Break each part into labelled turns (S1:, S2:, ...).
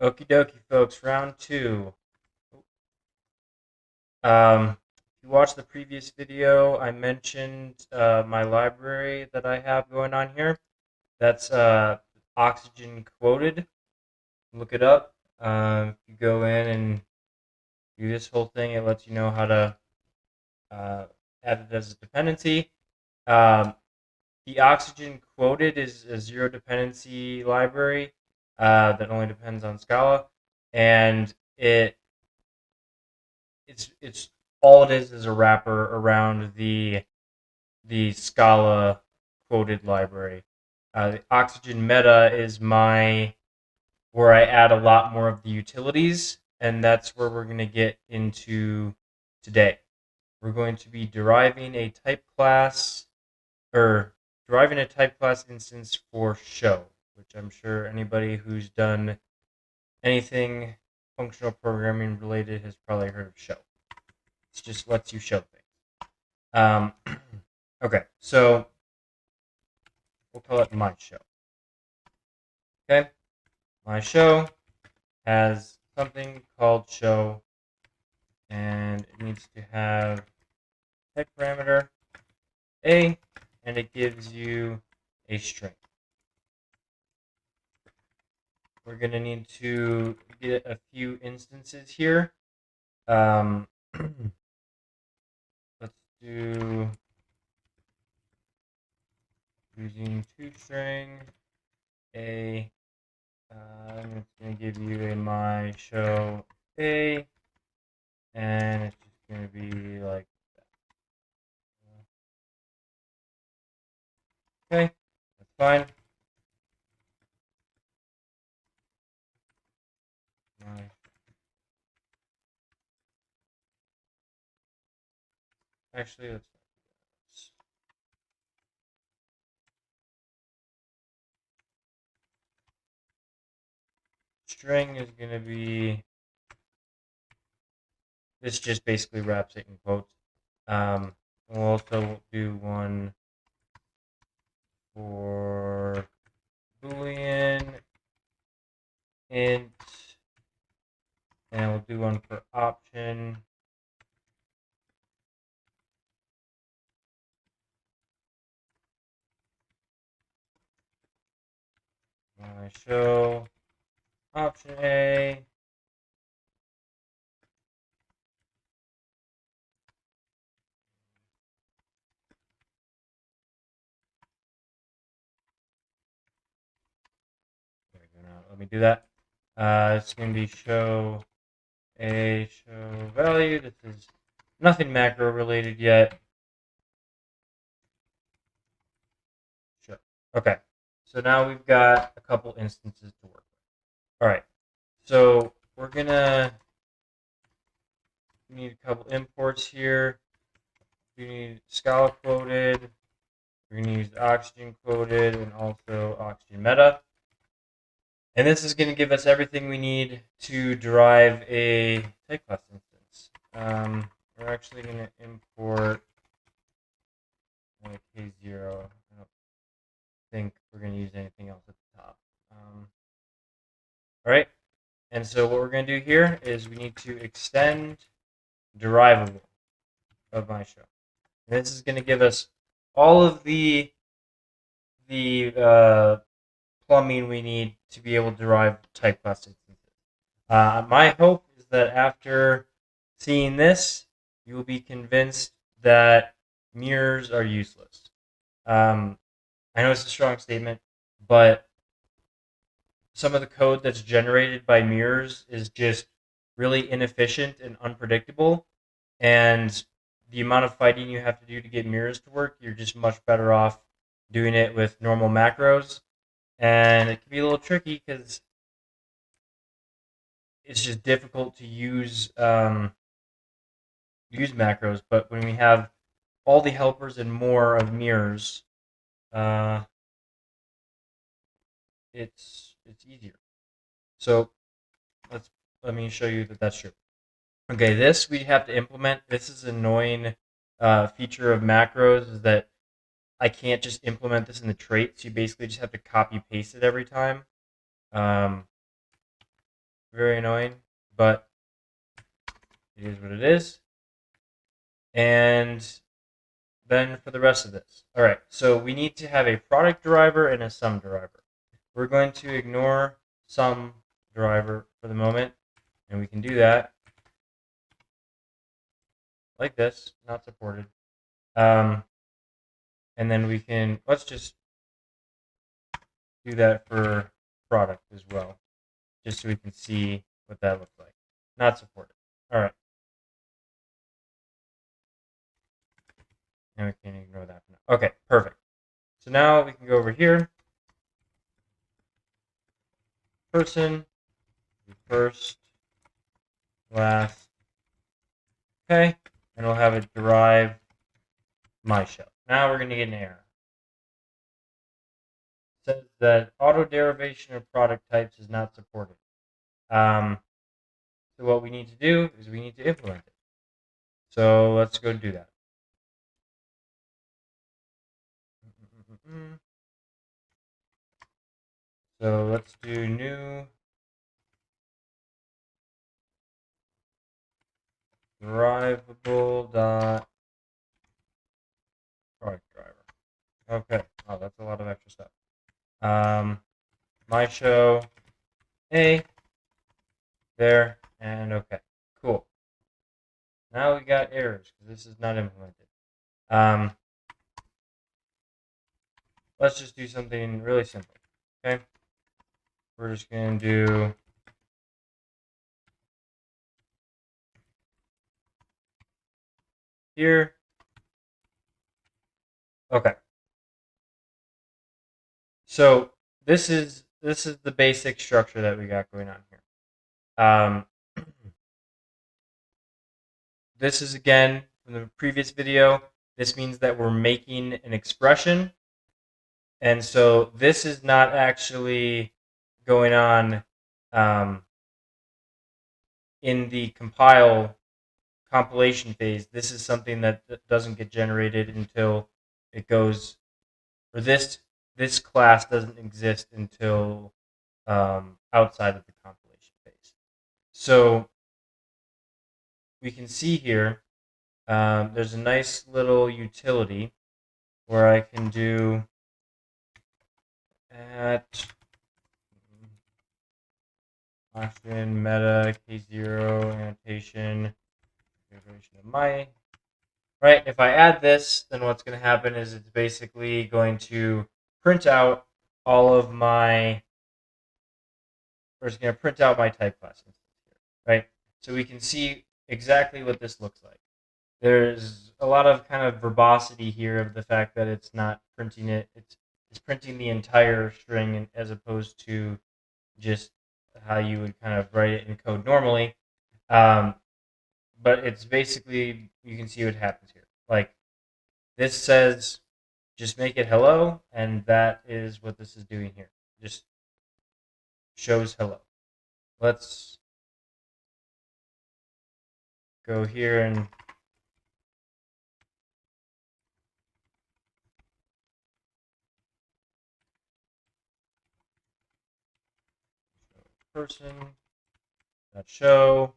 S1: Okie dokie, folks. Round two. If you watched the previous video, I mentioned my library that I have going on here. That's oxygen quoted. Look it up. If you go in and do this whole thing, it lets you know how to uh, add it as a dependency. Um, the oxygen quoted is a zero dependency library that only depends on Scala, and it's all it is a wrapper around the Scala quoted library. The Oxygen Meta is my where I add a lot more of the utilities, and that's where we're going to get into today. We're going to be deriving a type class or deriving a type class instance for show, which I'm sure anybody who's done anything functional programming related has probably heard of show. It just lets you show things. Um, okay, so we'll call it my show. Okay, my show has something called show, and it needs to have type parameter a, and it gives you a string. We're going to need to get a few instances here. Let's do using toString a. It's going to give you a my show a, and it's just going to be like that. Okay, that's fine. Actually, let's string is going to be, this just basically wraps it in quotes. We'll also do one for Boolean int, and we'll do one for option. Show option A. There we go. Now let me do that. It's going to be show a show value. This is nothing macro related yet. Sure. Okay. So now we've got a couple instances to work with. All right. So we're gonna need a couple imports here. We need Scala quoted. We're gonna use oxygen quoted and also oxygen meta. And this is going to give us everything we need to derive a type class instance. We're actually going to import K0. I don't think we're going to use anything else at the top. All right. And so what we're going to do here is we need to extend derivable of my show. And this is going to give us all of the plumbing we need to be able to derive type class instances. My hope is that after seeing this, you will be convinced that mirrors are useless. I know it's a strong statement, but some of the code that's generated by mirrors is just really inefficient and unpredictable. And the amount of fighting you have to do to get mirrors to work, you're just much better off doing it with normal macros. And it can be a little tricky because it's just difficult to use macros. But when we have all the helpers and more of mirrors, uh, it's easier. So let me show you that that's true. Okay, this we have to implement. This is an annoying feature of macros is that I can't just implement this in the traits. You basically just have to copy paste it every time. Um, very annoying, but it is what it is. And then for the rest of this. All right, so we need to have a product deriver and a sum deriver. We're going to ignore sum deriver for the moment, and we can do that like this, not supported. And then we can, let's just do that for product as well, just so we can see what that looks like. Not supported. All right. And we can ignore that for now. Okay, perfect. So now we can go over here. Person, first, last. Okay, and we'll have it derive my show. Now we're going to get an error. It says that auto derivation of product types is not supported. So what we need to do is we need to implement it. So let's go do that. So let's do new derivable dot product driver. Okay. Oh, that's a lot of extra stuff. My show A there and okay. Cool. Now we got errors because this is not implemented. Let's just do something really simple. Okay. We're just going to do here. Okay. So this is the basic structure that we got going on here. This is again from the previous video. This means that we're making an expression, and so this is not actually going on in the compilation phase. This is something that doesn't get generated until it goes, or this class doesn't exist until outside of the compilation phase. So we can see here there's a nice little utility where I can do at function meta k0 annotation of my. Right, if I add this, then what's going to happen is it's basically going to print out all of my, or it's going to print out my type class instance here, right? So we can see exactly what this looks like. There's a lot of kind of verbosity here of the fact that it's not printing it. It's printing the entire string as opposed to just how you would kind of write it in code normally. But it's basically, you can see what happens here. Like, this says, just make it hello, and that is what this is doing here. Just shows hello. Let's go here and person that show.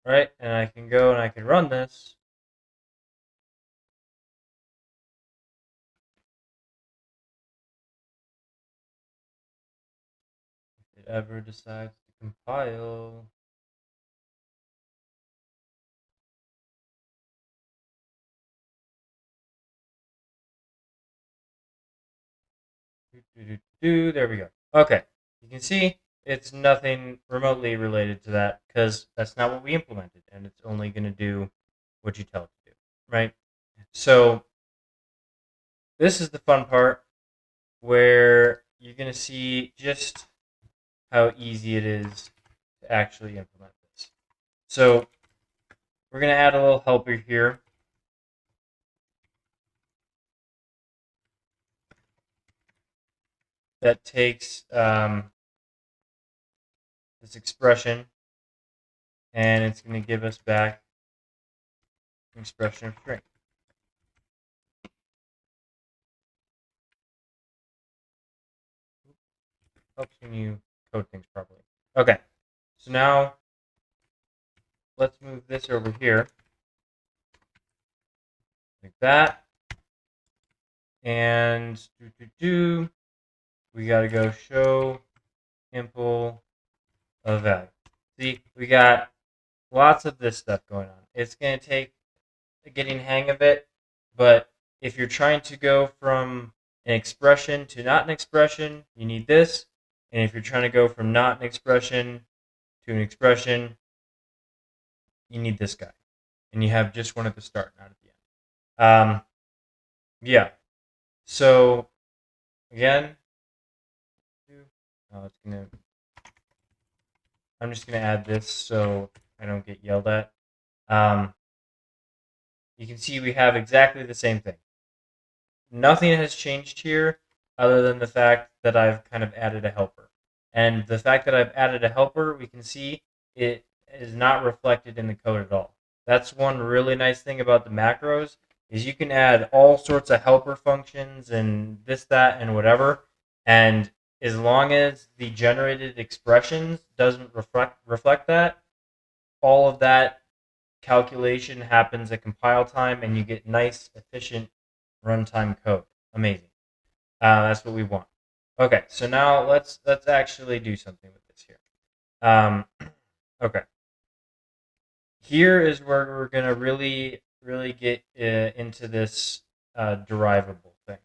S1: Right, and I can go and I can run this. If it ever decides to compile. There we go. Okay, you can see it's nothing remotely related to that because that's not what we implemented, and it's only going to do what you tell it to do, right? So this is the fun part where you're going to see just how easy it is to actually implement this. So we're going to add a little helper here. That takes this expression and it's going to give us back an expression of string. helps when you code things properly. Okay, so now let's move this over here like that. And we got to go show impl of value. See, we got lots of this stuff going on. It's going to take getting hang of it, but if you're trying to go from an expression to not an expression, you need this. And if you're trying to go from not an expression to an expression, you need this guy. And you have just one at the start, not at the end. Yeah. So again, it's gonna. I'm just gonna add this so I don't get yelled at. You can see we have exactly the same thing. Nothing has changed here other than the fact that I've kind of added a helper. And the fact that I've added a helper, we can see it is not reflected in the code at all. That's one really nice thing about the macros is you can add all sorts of helper functions and this, that, and whatever. And as long as the generated expressions doesn't reflect that, all of that calculation happens at compile time and you get nice, efficient runtime code. Amazing. That's what we want. Okay, so now let's actually do something with this here. Okay. Here is where we're gonna really get into this derivable thing,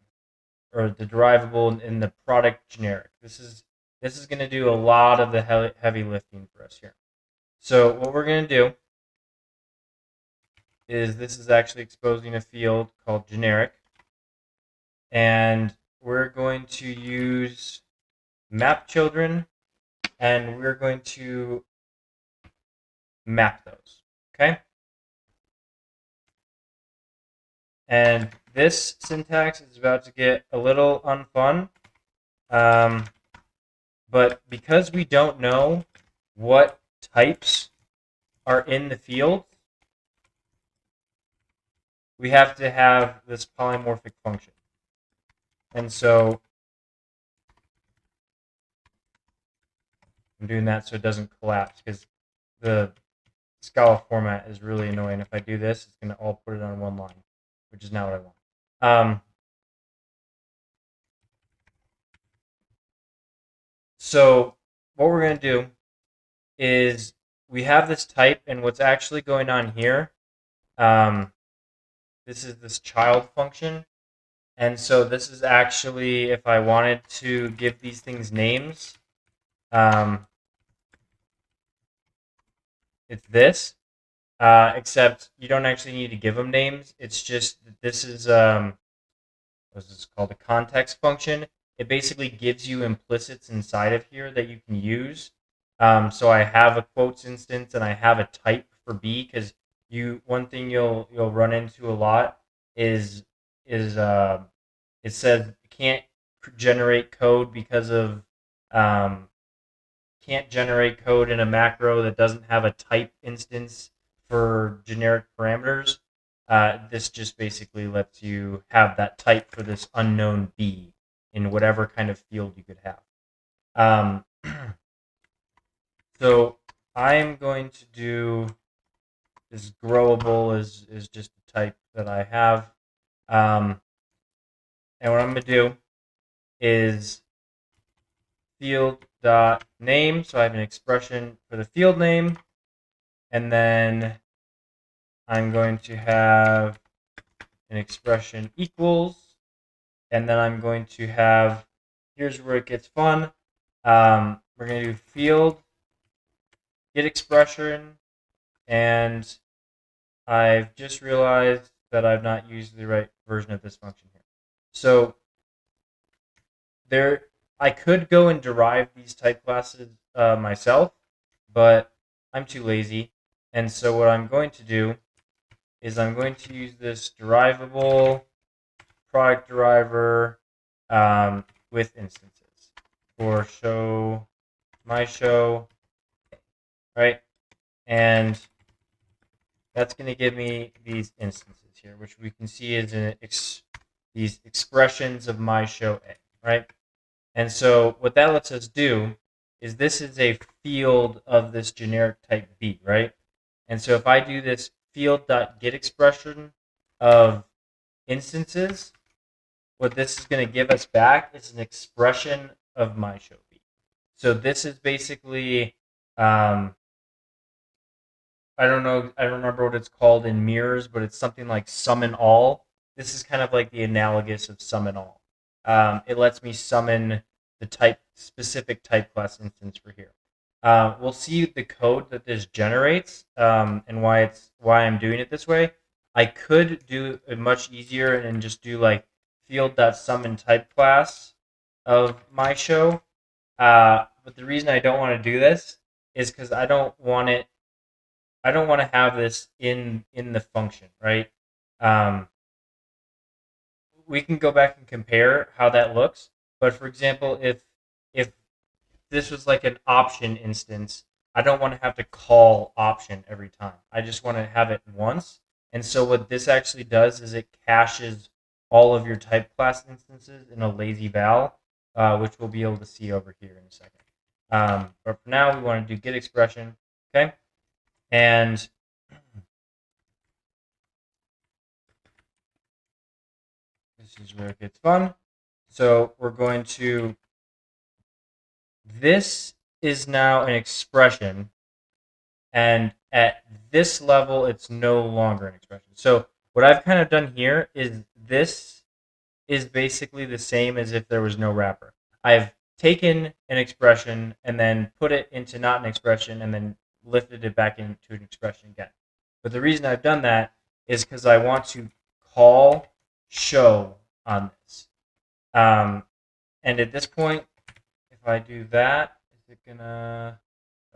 S1: or the derivable in the product generic. This is gonna do a lot of the heavy lifting for us here. So what we're gonna do is this is actually exposing a field called generic, and we're going to use map children, and we're going to map those. Okay? And this syntax is about to get a little unfun, but because we don't know what types are in the field, we have to have this polymorphic function. And so I'm doing that so it doesn't collapse, because the Scala format is really annoying. If I do this, it's going to all put it on one line, which is not what I want. So what we're going to do is we have this type, and what's actually going on here, this is this child function. And so this is actually, if I wanted to give these things names, it's this, except you don't actually need to give them names. It's just, this is, what's this called, a context function. It basically gives you implicits inside of here that you can use. So I have a quotes instance and I have a type for B, because one thing you'll run into a lot is it says you can't generate code because of can't generate code in a macro that doesn't have a type instance for generic parameters. This just basically lets you have that type for this unknown B in whatever kind of field you could have. So I'm going to do this growable is just the type that I have. And what I'm going to do is field dot name. So I have an expression for the field name, and then I'm going to have an expression equals, and then I'm going to have, here's where it gets fun. We're going to do field get expression, and I've just realized that I've not used the right version of this function here. So I could go and derive these type classes myself, but I'm too lazy. And so what I'm going to do is I'm going to use this derivable product deriver with instances for my show, right? And that's going to give me these instances here, which we can see is these expressions of my show A, right? And so what that lets us do is this is a field of this generic type B, right? And so if I do this field.get expression of instances, what this is going to give us back is an expression of my show B. So this is basically, I don't know, I don't remember what it's called in mirrors, but it's something like summon all. This is kind of like the analogous of summon all. It lets me summon the specific type class instance for here. We'll see the code that this generates and why I'm doing it this way. I could do it much easier and just do like field.summon type class of my show. But the reason I don't want to do this is because I don't want to have this in the function, right? Um, we can go back and compare how that looks. But for example, if this was like an option instance, I don't want to have to call option every time. I just want to have it once. And so what this actually does is it caches all of your type class instances in a lazy val, which we'll be able to see over here in a second. But for now, we want to do get expression, okay? And this is where it gets fun. So we're going to, this is now an expression, and at this level, it's no longer an expression. So what I've kind of done here is this is basically the same as if there was no wrapper. I've taken an expression and then put it into not an expression and then lifted it back into an expression again. But the reason I've done that is because I want to call show on this. And at this point, if I do that, is it gonna?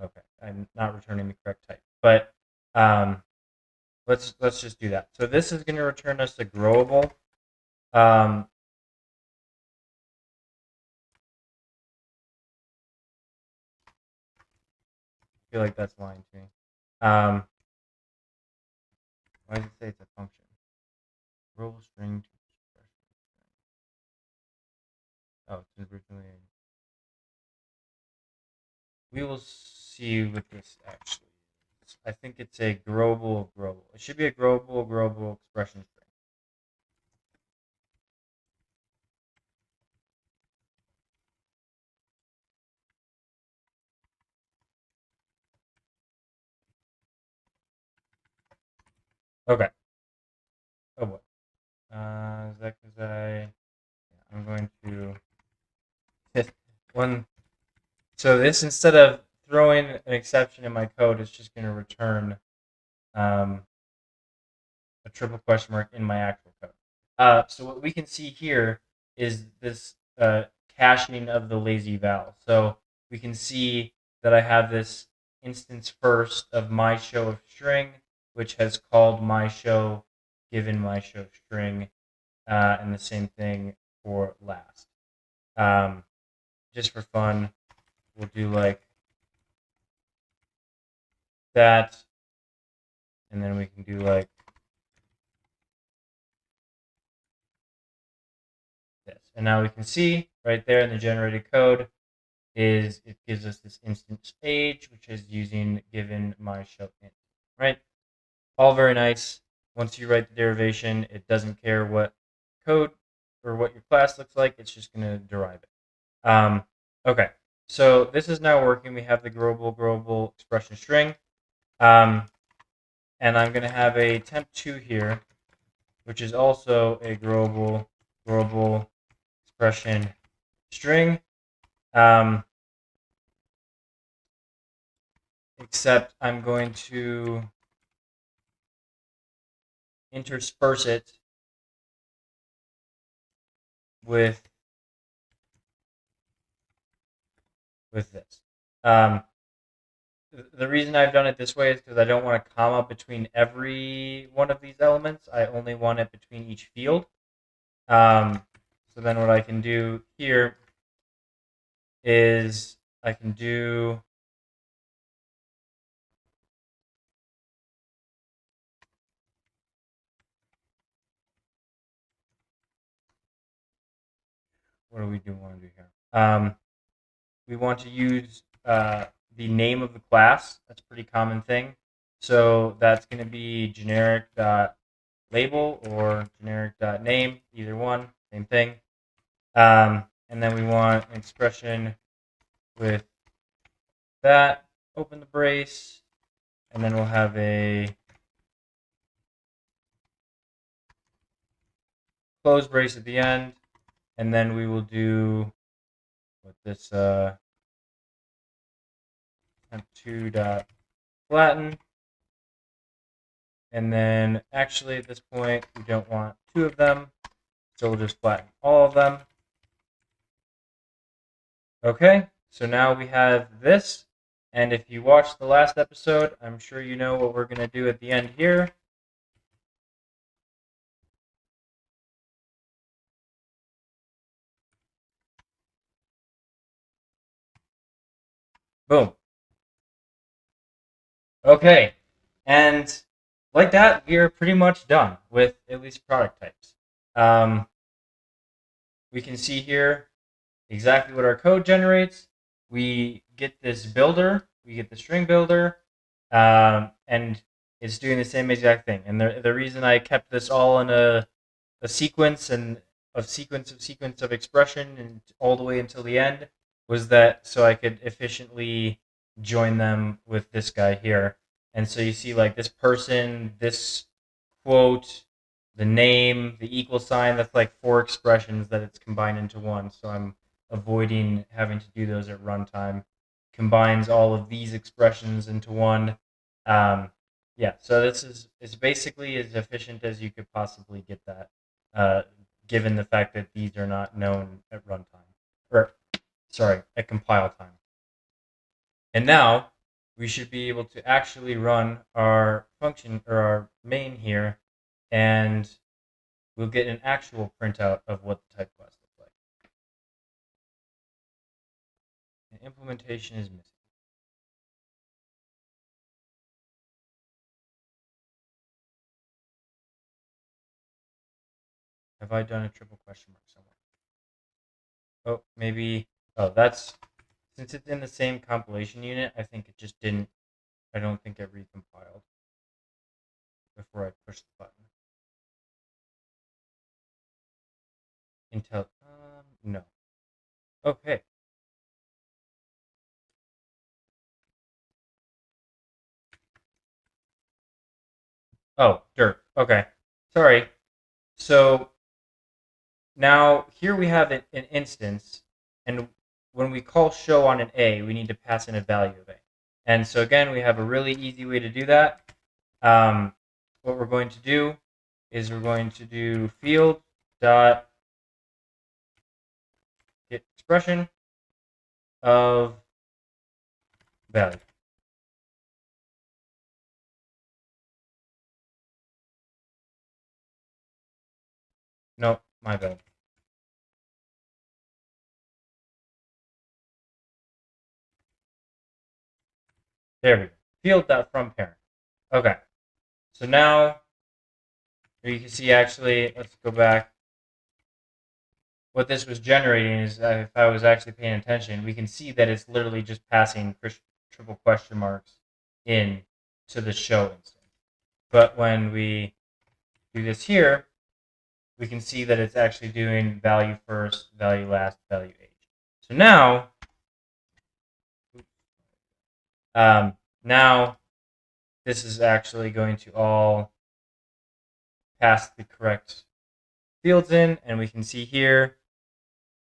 S1: Okay, I'm not returning the correct type, but let's just do that. So this is gonna return us a growable. I feel like that's lying to me. Why does it say it's a function? Growable string to expression. Oh, it's originally. We will see what this actually is. I think it's a growable. It should be a growable expression string. Okay. Oh boy. Is that because I'm going to one. So this, instead of throwing an exception in my code, it's just going to return um, a triple question mark in my actual code. So what we can see here is this caching of the lazy val. So we can see that I have this instance first of my show of string, which has called my show given my show string, and the same thing for last. Just for fun, we'll do like that, and then we can do like this. And now we can see right there in the generated code is it gives us this instance age, which is using given my show int, right? All very nice. Once you write the derivation, it doesn't care what code or what your class looks like. It's just going to derive it. Okay, so this is now working. We have the growable expression string. And I'm going to have a temp2 here, which is also a growable expression string. Except I'm going to intersperse it with this. The reason I've done it this way is because I don't want a comma between every one of these elements. I only want it between each field. So then what I can do here is I can do what do we want to do here? We want to use the name of the class. That's a pretty common thing. So that's going to be generic.label or generic.name, either one, same thing. And then we want an expression with that, open the brace, and then we'll have a close brace at the end, and then we will do with this temp2.flatten, and then actually at this point we don't want two of them, so we'll just flatten all of them. Okay, so now we have this, and if you watched the last episode, I'm sure you know what we're going to do at the end here. Boom. Okay, and like that, we are pretty much done with at least product types. We can see here exactly what our code generates. We get this builder, we get the string builder, and it's doing the same exact thing. And the reason I kept this all in a sequence and a sequence of expression and all the way until the end was that so I could efficiently join them with this guy here. And so you see like this person, this quote, the name, the equal sign, that's like four expressions that it's combined into one. So I'm avoiding having to do those at runtime. Combines all of these expressions into one. Yeah, so this is basically as efficient as you could possibly get that, given the fact that these are not known at runtime, or sorry, at compile time. And now we should be able to actually run our function or our main here, and we'll get an actual printout of what the type class looks like. The implementation is missing. Have I done a triple question mark somewhere? Oh, maybe. Oh, that's since it's in the same compilation unit. I think it just didn't. I don't think it recompiled before I pushed the button. Intel. No. Okay. Oh, dirt. Okay. Sorry. So now here we have an instance, and when we call show on an A, we need to pass in a value of A. And so again, we have a really easy way to do that. What we're going to do is we're going to do field dot get expression of value. No, my bad. There we go. Field dot from parent. Okay. So now you can see actually, let's go back. What this was generating is, if I was actually paying attention, we can see that it's literally just passing triple question marks in to the show instance. But when we do this here, we can see that it's actually doing value first, value last, value age. So now, now this is actually going to all pass the correct fields in, and we can see here,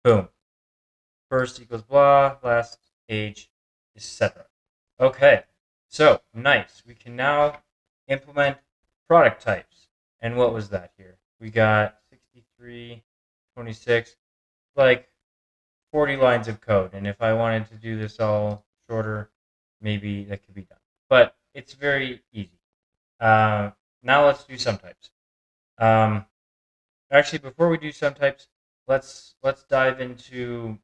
S1: boom, first equals blah, last age, etc. Okay, so nice. We can now implement product types. And what was that here? We got 63, 26, like 40 lines of code. And if I wanted to do this all shorter, maybe that could be done. But it's very easy. Now let's do sum types. Actually, before we do sum types, let's dive into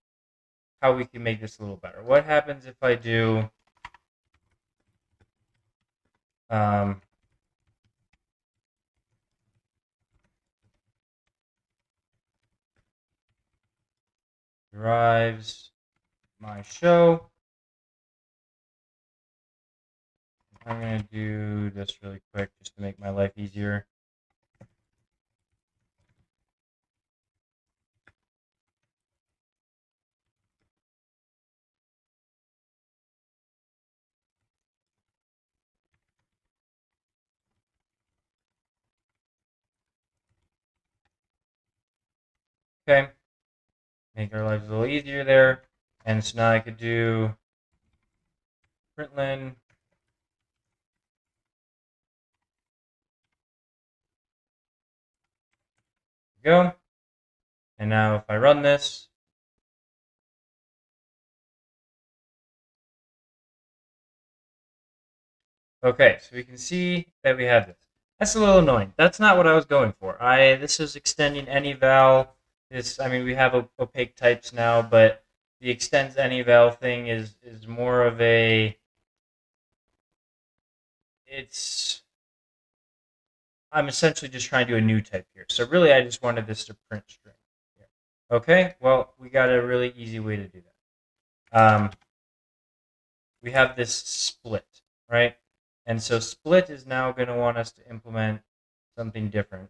S1: how we can make this a little better. What happens if I do derives my show. I'm going to do this really quick just to make my life easier. Okay, make our lives a little easier there. And so now I could do println go. And now if I run this, okay, so we can see that we have this. That's a little annoying. That's not what I was going for. This is extending any val. I mean, we have opaque types now, but the extends any val thing is more of a. I'm essentially just trying to do a new type here. So really, I just wanted this to print string. Here. Okay, well, we got a really easy way to do that. We have this split, right? And so split is now going to want us to implement something different.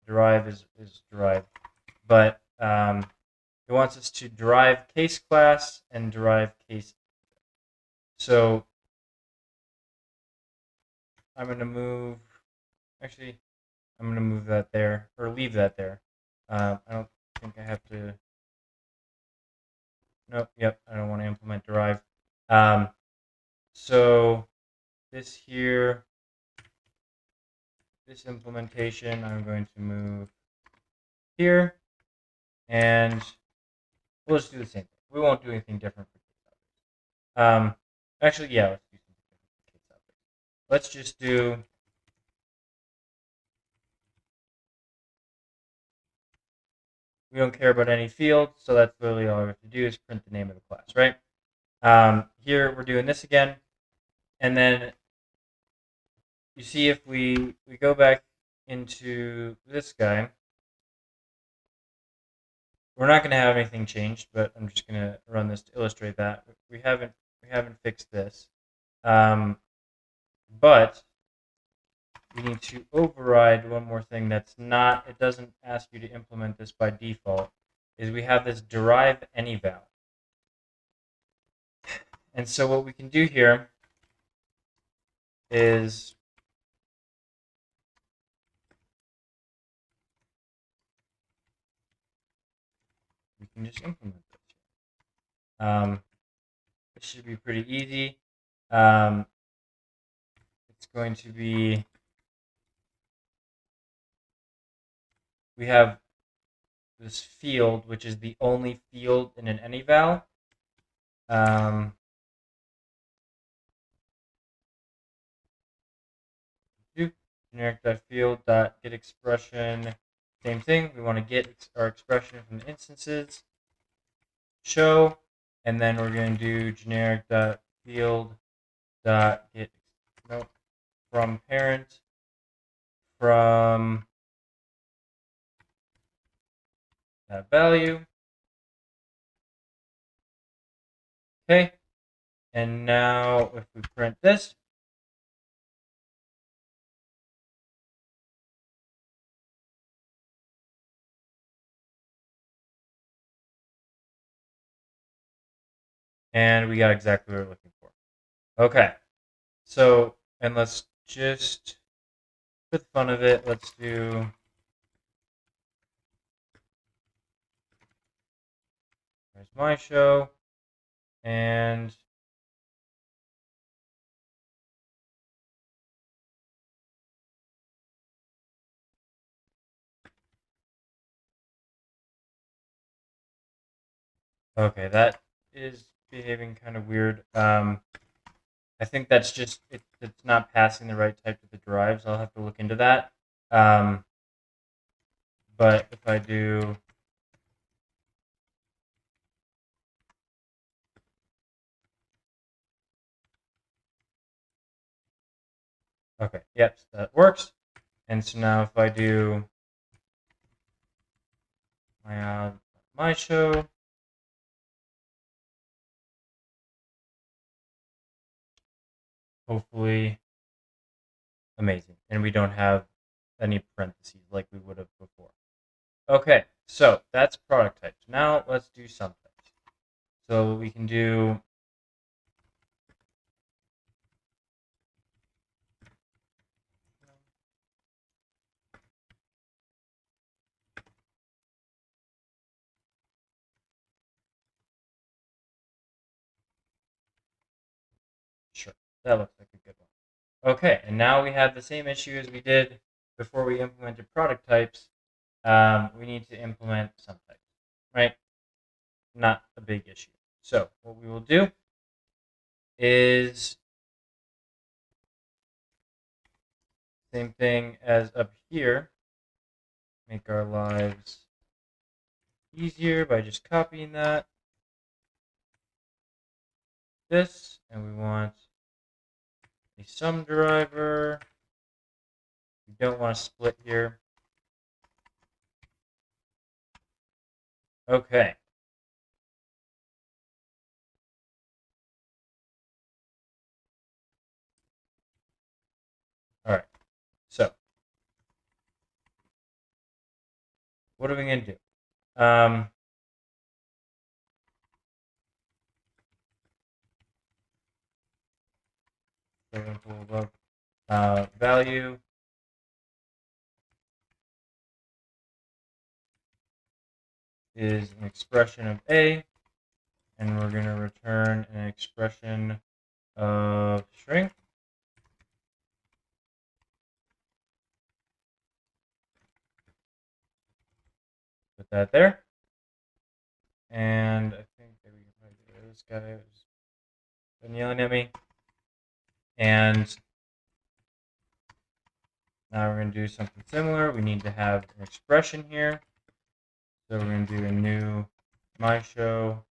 S1: Derive is derive, but it wants us to derive case class and derive case. So I'm going to move. Actually, I'm going to move that there or leave that there. I don't think I have to. Nope. Yep. I don't want to implement derive. So this here. This implementation, I'm going to move here, and we'll just do the same thing. We won't do anything different for case objects. Actually, yeah, let's do something different for case objects. Let's just do we don't care about any field, so that's literally all we have to do is print the name of the class, right? Here we're doing this again, and then you see if we go back into this guy, we're not going to have anything changed, but I'm just going to run this to illustrate that. We haven't fixed this, but we need to override one more thing that's not. It doesn't ask you to implement this by default. Is we have this derive any val, and so what we can do here is we can just implement this. This should be pretty easy. It's going to be, we have this field, which is the only field in an any val. Generic.field.get expression, same thing. We want to get our expression from the instances, show, and then we're going to do generic.field.get from parent from that value. Okay, and now if we print this, and we got exactly what we're looking for. Okay, so, and let's just, for the fun of it, let's do there's my show, and okay, that is behaving kind of weird. I think that's just it's not passing the right type to the derives. I'll have to look into that. But if I do okay, yep, so that works. And so now if I do my show, hopefully amazing. And we don't have any parentheses like we would have before. Okay, so that's product types. Now let's do sum types. So we can do sure. That looks like a good one. Okay, and now we have the same issue as we did before we implemented product types. We need to implement sum types, right? Not a big issue. So what we will do is same thing as up here. Make our lives easier by just copying this, and we want a sum deriver. We don't want to split here. Okay. All right. So what are we going to do? Value is an expression of A, and we're going to return an expression of string. Put that there. And I think that we can probably get rid of this guy who's been yelling at me. And now we're going to do something similar. We need to have an expression here. So we're going to do a new my show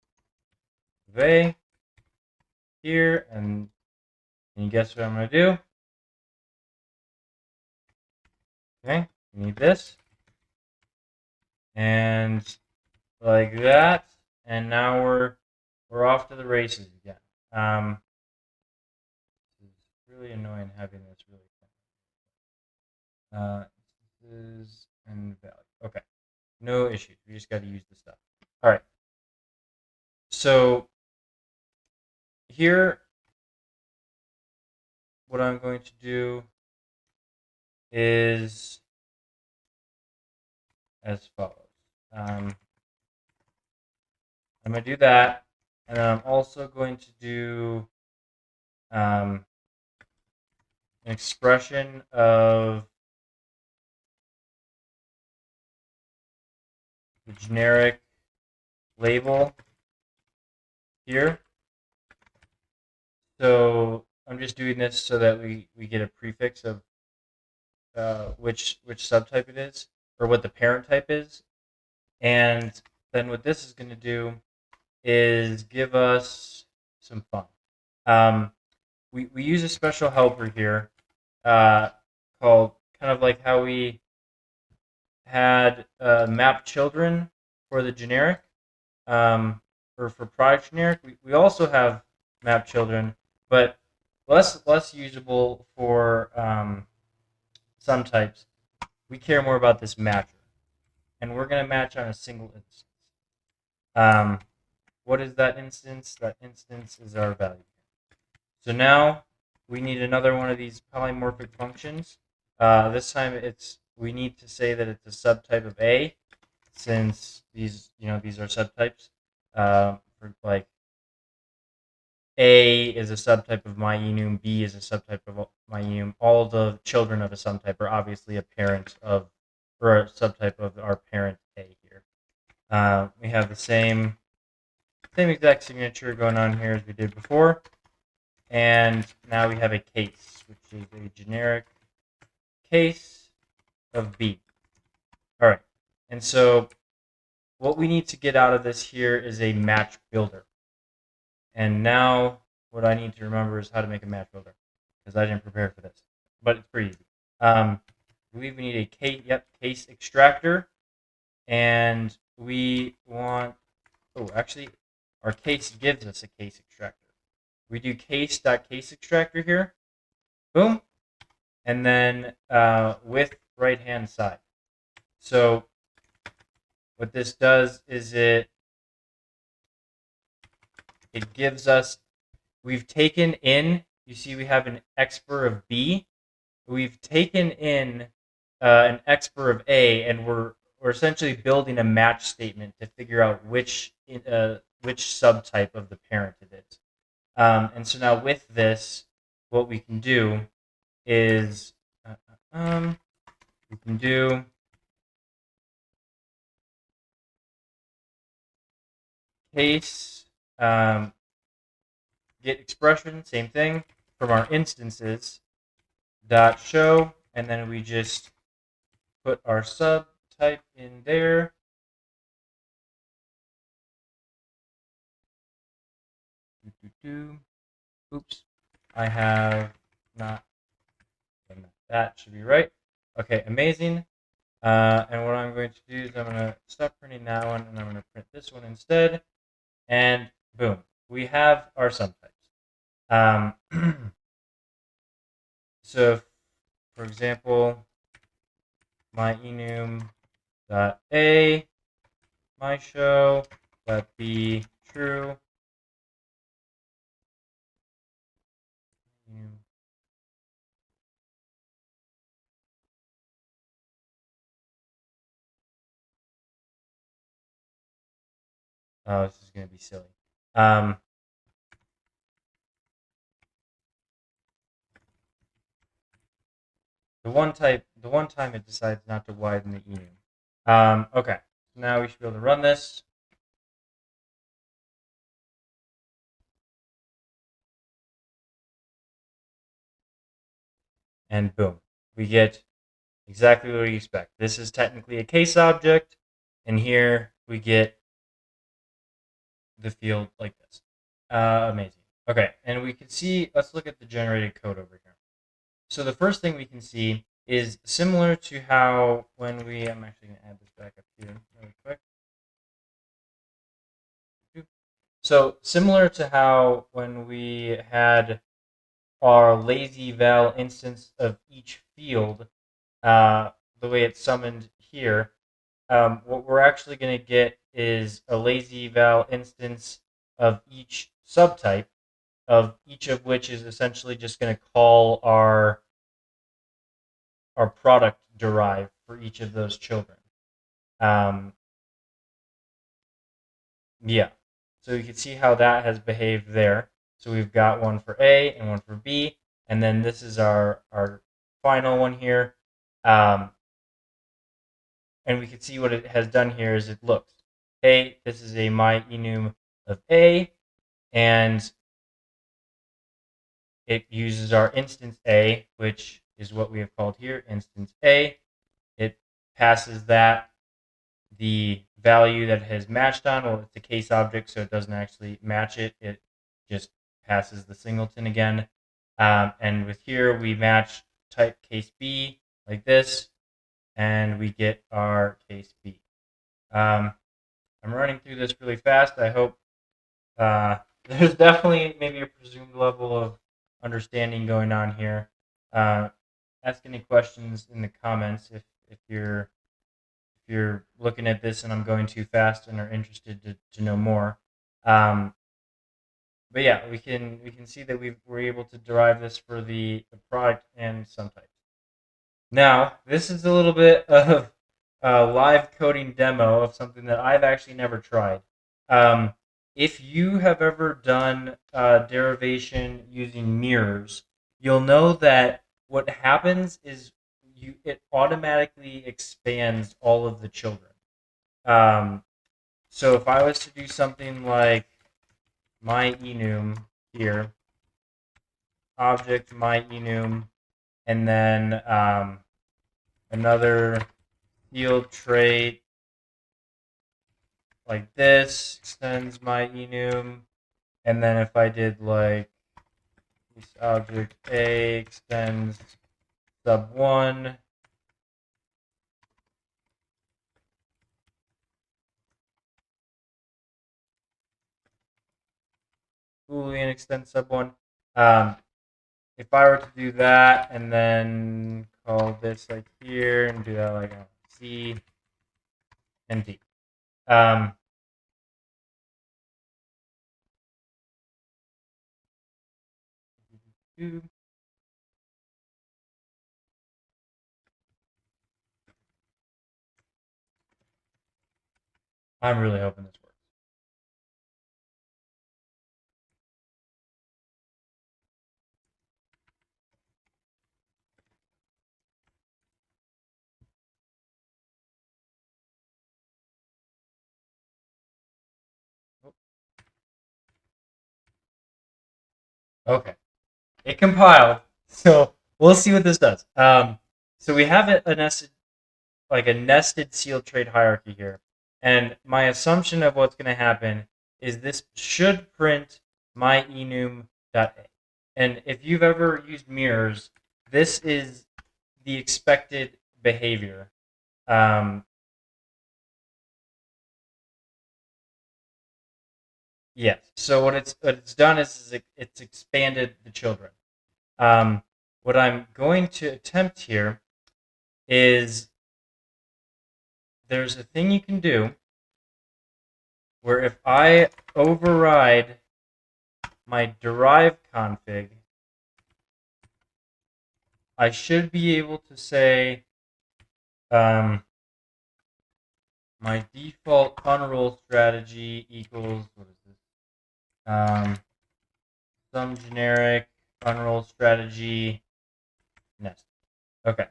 S1: of A here. And can you guess what I'm going to do? Okay, we need this. And like that. And now we're off to the races again. It's really annoying having this really is and value. Okay. No issues. We just got to use the stuff. All right. So here, what I'm going to do is as follows. I'm going to do that, and then I'm also going to do an expression of the generic label here. So I'm just doing this so that we get a prefix of which subtype it is, or what the parent type is. And then what this is going to do is give us some fun. We use a special helper here called kind of like how we had map children for the generic, or for product generic. We also have map children, but less usable for some types. We care more about this matcher, and we're going to match on a single instance. What is that instance? That instance is our value. So now we need another one of these polymorphic functions. This time we need to say that it's a subtype of A, since these are subtypes. For like A is a subtype of my-enum, B is a subtype of my-enum. All the children of a subtype are obviously a parent of, or a subtype of our parent A here. We have the same exact signature going on here as we did before. And now we have a case, which is a generic case of B. All right. And so what we need to get out of this here is a match builder. And now what I need to remember is how to make a match builder, because I didn't prepare for this. But it's pretty easy. I believe we need a case extractor. And we want, actually, our case gives us a case extractor. We do case.case extractor here, boom, and then with right-hand side. So what this does is it gives us, we've taken in, you see we have an expr of B. We've taken in an expr of A, and we're essentially building a match statement to figure out which subtype of the parent it is. And so now with this, what we can do is we can do case get expression, same thing, from our instances dot show, and then we just put our subtype in there. Oops, I have not done that. That should be right. Okay, amazing. And what I'm going to do is I'm going to stop printing that one, and I'm going to print this one instead. And boom, we have our subtypes. So, for example, my enum dot a, my show, let be true. Oh, this is going to be silly. The one time it decides not to widen the enum. Okay, so now we should be able to run this. And boom, we get exactly what we expect. This is technically a case object, and here we get the field like this. Amazing. Okay, and we can see, let's look at the generated code over here. So the first thing we can see is similar to how when we, I'm actually going to add this back up here really quick. So similar to how when we had our lazy val instance of each field, the way it's summoned here, what we're actually going to get is a lazy val instance of each subtype, of each of which is essentially just going to call our product derive for each of those children. Yeah, so you can see how that has behaved there. So we've got one for A and one for B, and then this is our final one here. And we can see what it has done here is it looks, hey, this is a my enum of A, and it uses our instance A, which is what we have called here, instance A. It passes that the value that has matched on. Well, it's a case object, so it doesn't actually match it. It just passes the singleton again. And with here, we match type case B like this, and we get our case B. I'm running through this really fast. I hope there's definitely maybe a presumed level of understanding going on here. Ask any questions in the comments if you're looking at this and I'm going too fast and are interested to know more. But yeah, we can see that we're able to derive this for the product and some types. Now, this is a little bit of a live coding demo of something that I've actually never tried. If you have ever done derivation using mirrors, you'll know that what happens is it automatically expands all of the children. So if I was to do something like my enum here, object my enum, and then another field trait like this extends my enum, and then if I did like this object A extends sub 1, Boolean extends sub 1, if I were to do that and then call this like here and do that like C and D. Um, I'm really hoping this works. Okay, it compiled, so we'll see what this does. So we have a nested, like a nested sealed trait hierarchy here, and my assumption of what's going to happen is this should print my enum.a. And if you've ever used mirrors, this is the expected behavior. Um, yes. So what it's done is it's expanded the children. Um, what I'm going to attempt here is there's a thing you can do where if I override my derive config, I should be able to say my default unroll strategy equals, what is this? Some generic unroll strategy nest. Okay.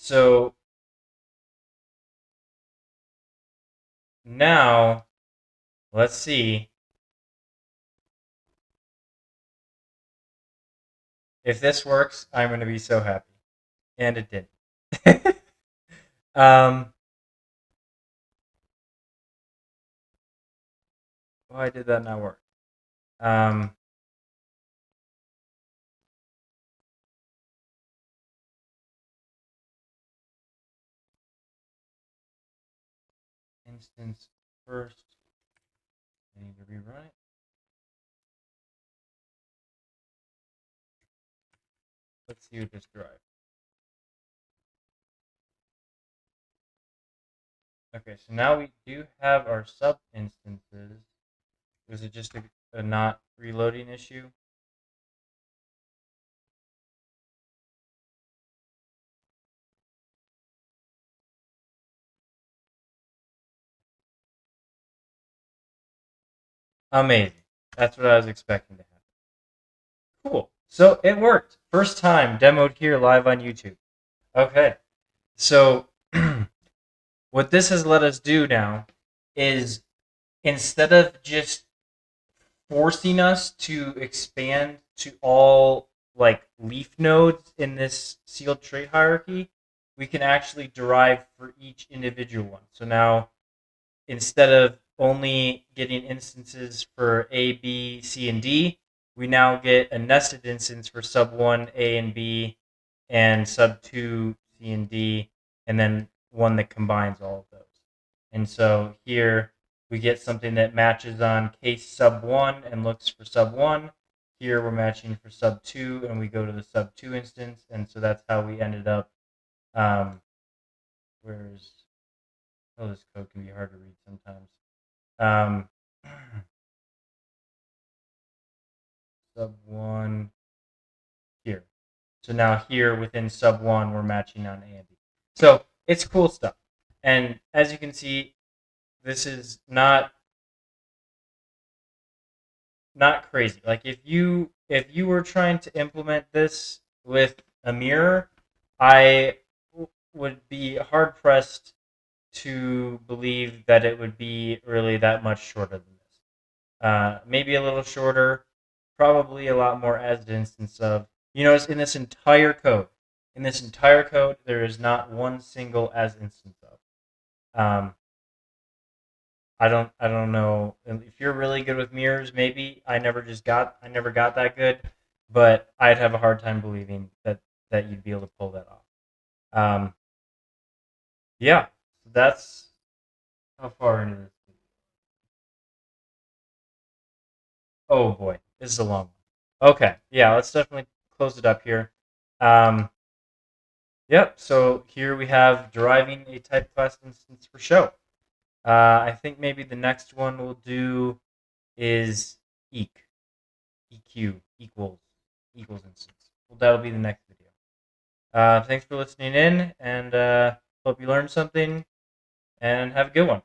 S1: So now let's see if this works. I'm going to be so happy. And it did. um, why did that not work? Um, instance first. I need to rerun it. Let's see what this drive. Okay, so now we do have our sub instances. Was it just a not reloading issue? Amazing. That's what I was expecting to happen. Cool. So it worked. First time demoed here live on YouTube. Okay. So what this has let us do now is instead of just forcing us to expand to all like leaf nodes in this sealed trait hierarchy, we can actually derive for each individual one. So now instead of only getting instances for A, B, C, and D, we now get a nested instance for sub 1, A and B, and sub 2, C and D, and then one that combines all of those. And so here we get something that matches on case sub 1 and looks for sub 1. Here we're matching for sub 2, and we go to the sub 2 instance. And so that's how we ended up. Where's Oh, this code can be hard to read sometimes. Um, sub 1 here. So now here within sub 1, we're matching on A and B. So it's cool stuff. And as you can see, this is not crazy. Like if you were trying to implement this with a mirror, I would be hard pressed to believe that it would be really that much shorter than this. Maybe a little shorter, probably a lot more as an instance of. You notice in this entire code, there is not one single as instance of. Um, I don't know if you're really good with mirrors. Maybe I never got that good, but I'd have a hard time believing that you'd be able to pull that off. Um, yeah, that's how far into this. Oh boy, this is a long one. Okay, yeah, let's definitely close it up here. Um, yep, so here we have deriving a type class instance for show. I think maybe the next one we'll do is eq, eq, equals instance. Well, that'll be the next video. Thanks for listening in, and hope you learned something, and have a good one.